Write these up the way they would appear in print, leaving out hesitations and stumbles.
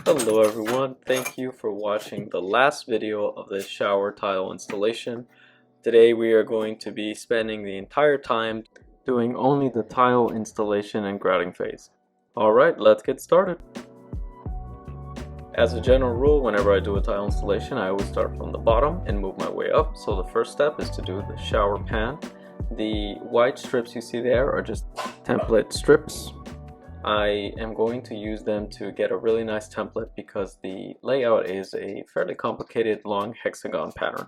Hello everyone, thank you for watching the last video of this shower tile installation. Today we are going to be spending the entire time doing only the tile installation and grouting phase. Alright, let's get started. As a general rule, whenever I do a tile installation, I always start from the bottom and move my way up. So the first step is to do the shower pan. The white strips you see there are just template strips. I am going to use them to get a really nice template because the layout is a fairly complicated long hexagon pattern.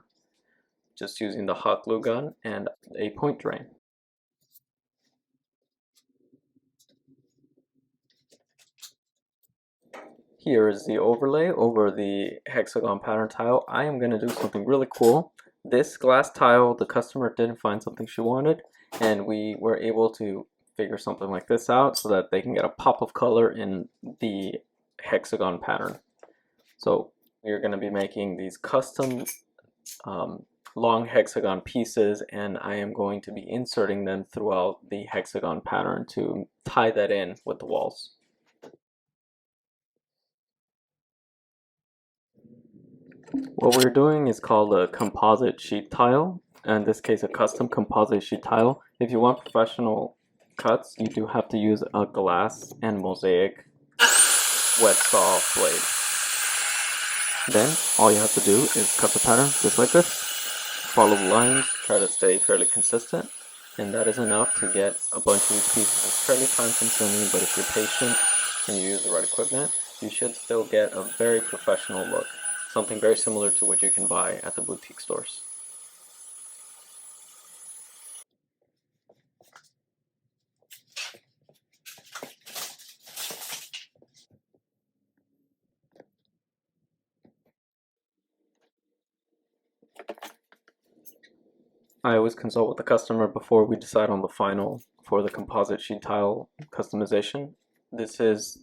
Just using the hot glue gun and a point drain. Here is the overlay over the hexagon pattern tile. I am going to do something really cool. This glass tile, the customer didn't find something she wanted, and we were able to figure something like this out so that they can get a pop of color in the hexagon pattern. So we're going to be making these custom long hexagon pieces, and I am going to be inserting them throughout the hexagon pattern to tie that in with the walls. What we're doing is called a composite sheet tile. In this case, a custom composite sheet tile. If you want professional cuts, you do have to use a glass and Mosaic wet saw blade. Then all you have to do is cut the pattern just like this. Follow the lines, try to stay fairly consistent, and that is enough to get a bunch of these pieces. It's fairly time consuming, but if you're patient and you use the right equipment, you should still get a very professional look. Something very similar to what you can buy at the boutique stores. I always consult with the customer before we decide on the final for the composite sheet tile customization. This is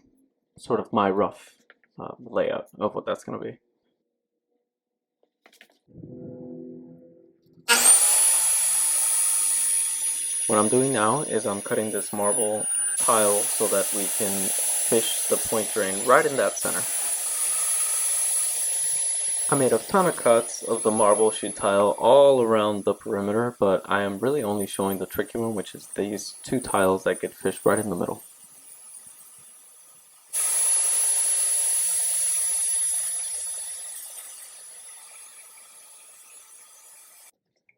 sort of my rough layout of what that's going to be. What I'm doing now is I'm cutting this marble tile so that we can fish the point drain right in that center. I made a ton of cuts of the marble sheet tile all around the perimeter, but I am really only showing the tricky one, which is these two tiles that get fished right in the middle.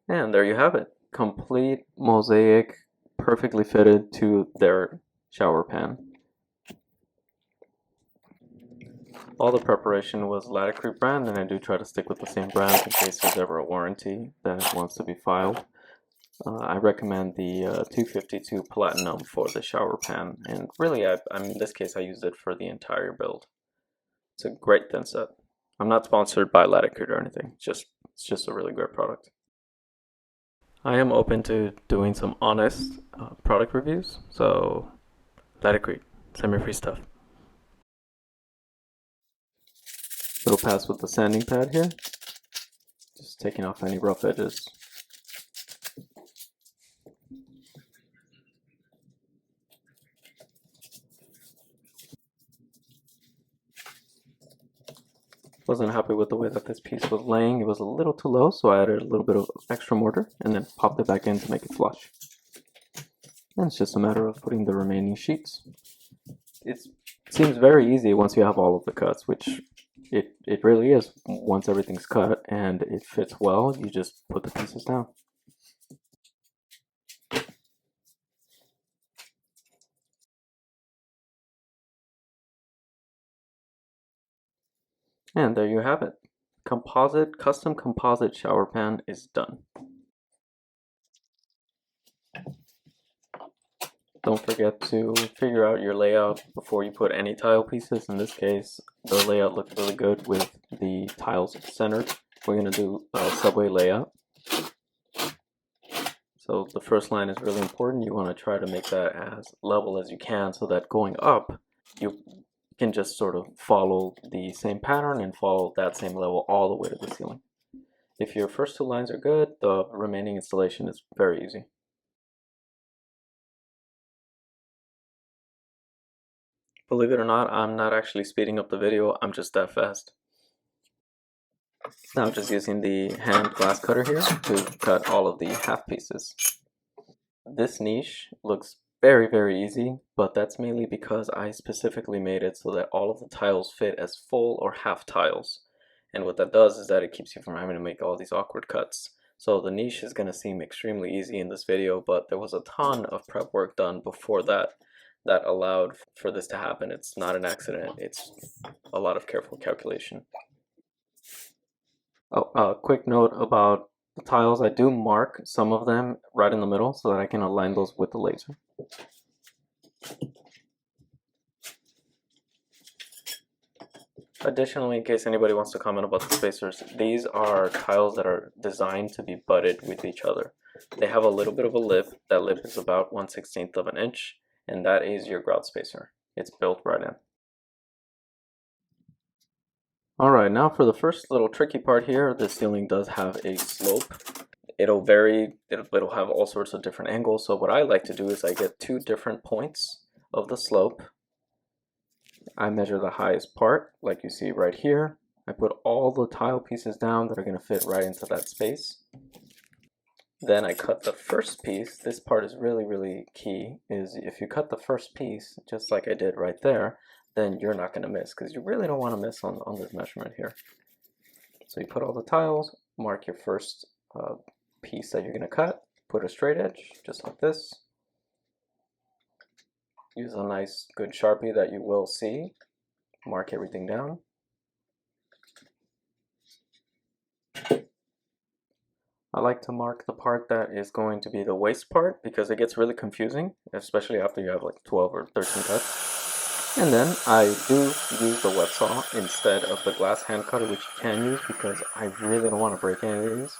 And there you have it. Complete Mosaic, perfectly fitted to their shower pan. All the preparation was Latticrete brand, and I do try to stick with the same brand in case there's ever a warranty that wants to be filed. I recommend the 252 Platinum for the shower pan, and really, in this case, I used it for the entire build. It's a great thin set. I'm not sponsored by Latticrete or anything. It's just a really great product. I am open to doing some honest product reviews, so Latticrete, send me free stuff. Little pass with the sanding pad here, just taking off any rough edges. Wasn't happy with the way that this piece was laying. It was a little too low, so I added a little bit of extra mortar and then popped it back in to make it flush. And it's just a matter of putting the remaining sheets. It seems very easy once you have all of the cuts, which it really is. Once everything's cut and it fits well, you just put the pieces down. And there you have it. Custom composite shower pan is done. Don't forget to figure out your layout before you put any tile pieces. In this case, the layout looked really good with the tiles centered. We're going to do a subway layout. So the first line is really important. You want to try to make that as level as you can so that going up, you can just sort of follow the same pattern and follow that same level all the way to the ceiling. If your first two lines are good, the remaining installation is very easy. Believe it or not, I'm not actually speeding up the video, I'm just that fast. Now I'm just using the hand glass cutter here to cut all of the half pieces. This niche looks very, very easy, but that's mainly because I specifically made it so that all of the tiles fit as full or half tiles. And what that does is that it keeps you from having to make all these awkward cuts. So the niche is going to seem extremely easy in this video, but there was a ton of prep work done before that allowed for this to happen. It's not an accident, it's a lot of careful calculation. Oh, quick note about the tiles. I do mark some of them right in the middle so that I can align those with the laser. Additionally, in case anybody wants to comment about the spacers, these are tiles that are designed to be butted with each other. They have a little bit of a lip. That lip is about 1/16 of an inch, and that is your grout spacer. It's built right in. Alright, now for the first little tricky part here, the ceiling does have a slope. It'll vary, it'll have all sorts of different angles, so what I like to do is I get 2 different points of the slope. I measure the highest part, like you see right here. I put all the tile pieces down that are going to fit right into that space. Then I cut the first piece. This part is really, really key, is if you cut the first piece, just like I did right there, then you're not going to miss, because you really don't want to miss on this measurement here. So you put all the tiles, mark your first piece that you're going to cut, put a straight edge, just like this. Use a nice good Sharpie that you will see. Mark everything down. I like to mark the part that is going to be the waste part because it gets really confusing, especially after you have like 12 or 13 cuts. And then I do use the wet saw instead of the glass hand cutter, which you can use because I really don't want to break any of these.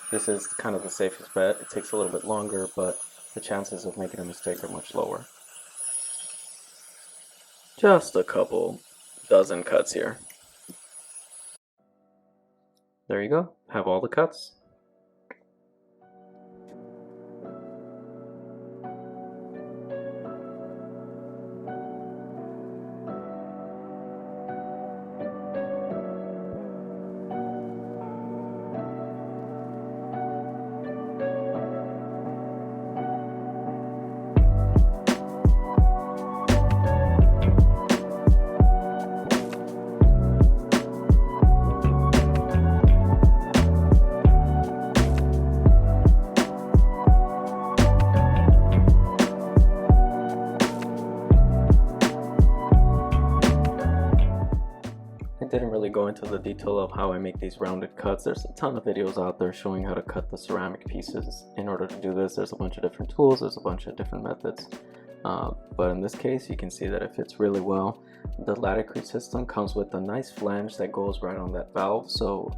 This is kind of the safest bet. It takes a little bit longer, but the chances of making a mistake are much lower. Just a couple dozen cuts here. There you go. Have all the cuts. Didn't really go into the detail of how I make these rounded cuts. There's a ton of videos out there showing how to cut the ceramic pieces. In order to do this, there's a bunch of different tools, there's a bunch of different methods. But in this case, you can see that it fits really well. The Laticrete system comes with a nice flange that goes right on that valve, so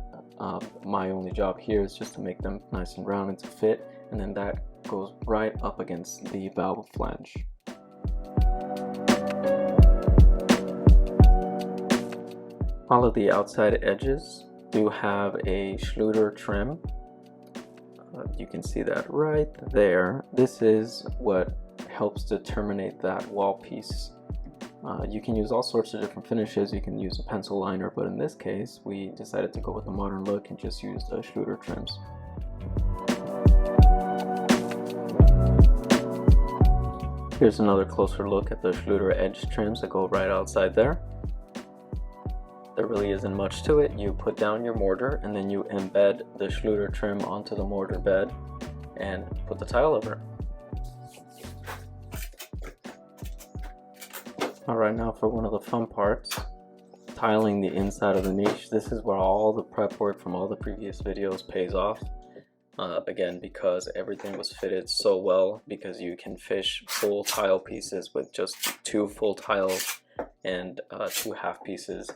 my only job here is just to make them nice and round and to fit, and then that goes right up against the valve flange. All of the outside edges do have a Schluter trim. You can see that right there. This is what helps to terminate that wall piece. You can use all sorts of different finishes. You can use a pencil liner, but in this case, we decided to go with a modern look and just use the Schluter trims. Here's another closer look at the Schluter edge trims that go right outside there. There really isn't much to it. You put down your mortar and then you embed the Schluter trim onto the mortar bed and put the tile over. Alright, now for one of the fun parts, tiling the inside of the niche. This is where all the prep work from all the previous videos pays off. Again, because everything was fitted so well, because you can fish full tile pieces with just 2 full tiles and 2 half pieces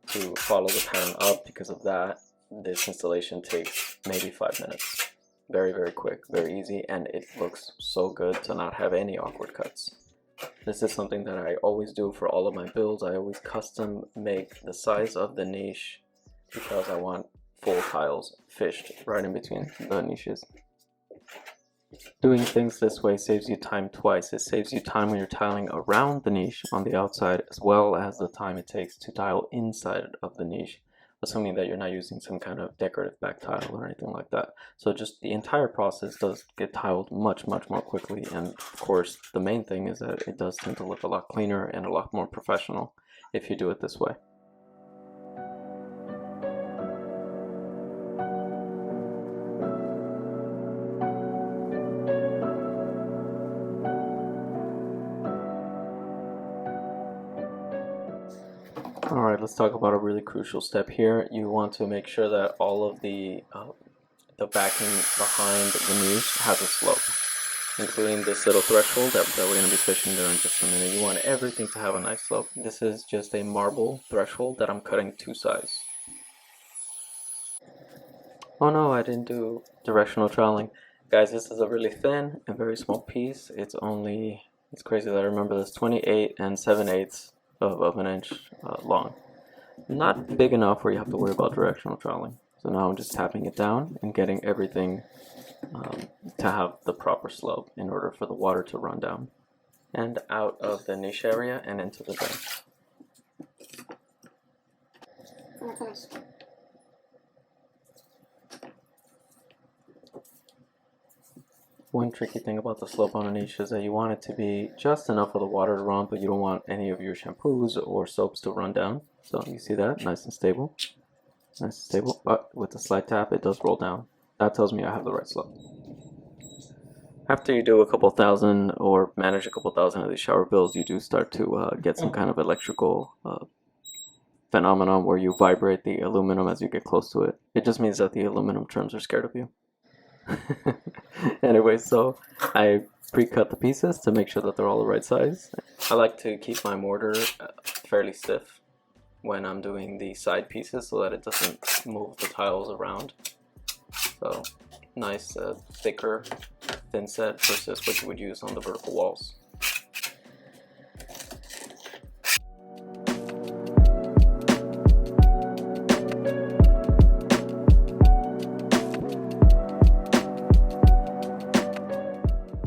to follow the pattern up. Because of that, this installation takes maybe 5 minutes. Very, very quick, very easy, and it looks so good to not have any awkward cuts. This is something that I always do for all of my builds. I always custom make the size of the niche because I want full tiles fished right in between the niches. Doing things this way saves you time twice. It saves you time when you're tiling around the niche on the outside, as well as the time it takes to tile inside of the niche, assuming that you're not using some kind of decorative back tile or anything like that. So just the entire process does get tiled much more quickly, and of course the main thing is that it does tend to look a lot cleaner and a lot more professional if you do it this way. Alright, let's talk about a really crucial step here. You want to make sure that all of the backing behind the niche has a slope, including this little threshold that we're going to be fishing there in just a minute. You want everything to have a nice slope. This is just a marble threshold that I'm cutting 2 sides. Oh no, I didn't do directional troweling. Guys, this is a really thin and very small piece. It's crazy that I remember this, 28 and 7/8 of an inch long. Not big enough where you have to worry about directional troweling. So now I'm just tapping it down and getting everything to have the proper slope in order for the water to run down and out of the niche area and into the drain. One tricky thing about the slope on a niche is that you want it to be just enough for the water to run, but you don't want any of your shampoos or soaps to run down. So you see that? Nice and stable. Nice and stable, but with the slight tap, it does roll down. That tells me I have the right slope. After you do a couple thousand or manage a couple thousand of these shower bills, you do start to get some kind of electrical phenomenon where you vibrate the aluminum as you get close to it. It just means that the aluminum trims are scared of you. Anyway, so I pre-cut the pieces to make sure that they're all the right size. I like to keep my mortar fairly stiff when I'm doing the side pieces so that it doesn't move the tiles around. So nice thicker thin set versus what you would use on the vertical walls.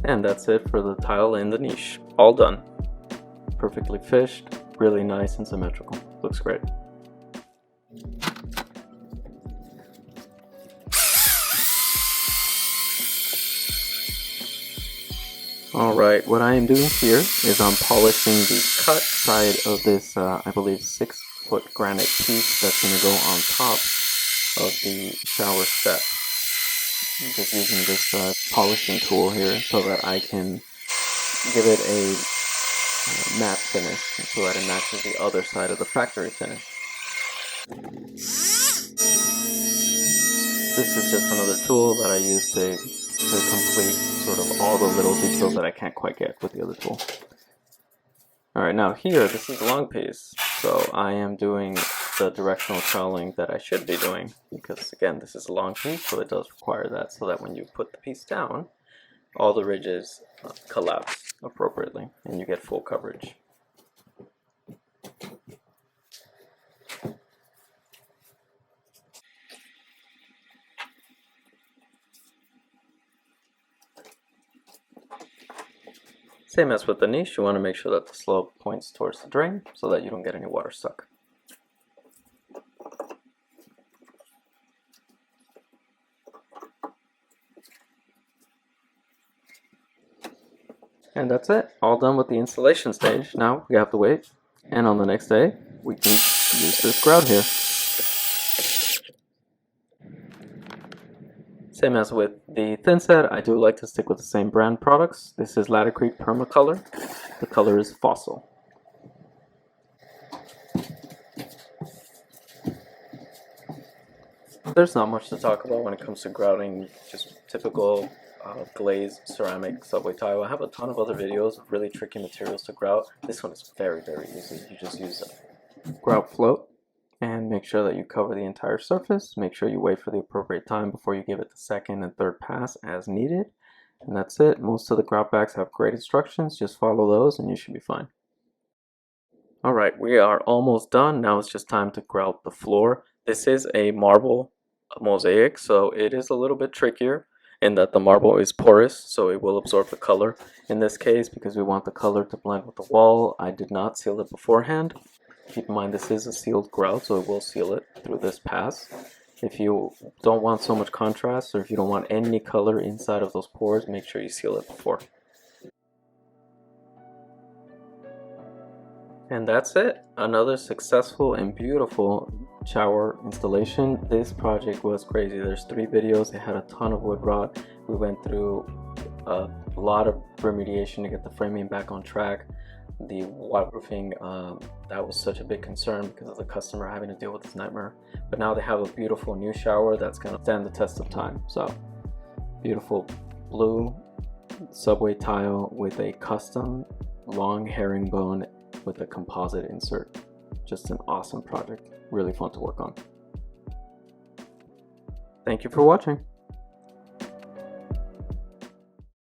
And that's it for the tile in the niche. All done. Perfectly fished, really nice and symmetrical. Looks great. Alright, what I am doing here is I'm polishing the cut side of this, I believe 6-foot granite piece that's going to go on top of the shower step. I'm just using this polishing tool here so that I can give it a matte finish so that it matches the other side of the factory finish. This is just another tool that I use to complete sort of all the little details that I can't quite get with the other tool. Alright, now here, this is a long piece, so I am doing the directional troweling that I should be doing, because again, this is a long piece, so it does require that, so that when you put the piece down, all the ridges collapse appropriately, and you get full coverage. Same as with the niche, you want to make sure that the slope points towards the drain so that you don't get any water stuck. And that's it, all done with the installation stage. Now we have to wait, and on the next day we can use this grout here. Same as with the thin set, I do like to stick with the same brand products. This is Ladder Creek Permacolor. The color is Fossil. There's not much to talk about when it comes to grouting, just typical glazed ceramic subway tile. I have a ton of other videos of really tricky materials to grout. This one is very easy. You just use a grout float and make sure that you cover the entire surface. Make sure you wait for the appropriate time before you give it the second and third pass as needed. And that's it. Most of the grout bags have great instructions. Just follow those and you should be fine. Alright, we are almost done. Now it's just time to grout the floor. This is a marble mosaic, so it is a little bit trickier. in that the marble is porous, so it will absorb the color. In this case, because we want the color to blend with the wall, I did not seal it beforehand. Keep in mind this is a sealed grout, so it will seal it through this pass. If you don't want so much contrast, or if you don't want any color inside of those pores, make sure you seal it before. And that's it. Another successful and beautiful shower installation. This project was crazy. There's 3 videos. It had a ton of wood rot. We went through a lot of remediation to get the framing back on track. The waterproofing, that was such a big concern because of the customer having to deal with this nightmare. But now they have a beautiful new shower that's going to stand the test of time. So beautiful blue subway tile with a custom long herringbone with a composite insert. Just an awesome project. Really fun to work on. Thank you for watching.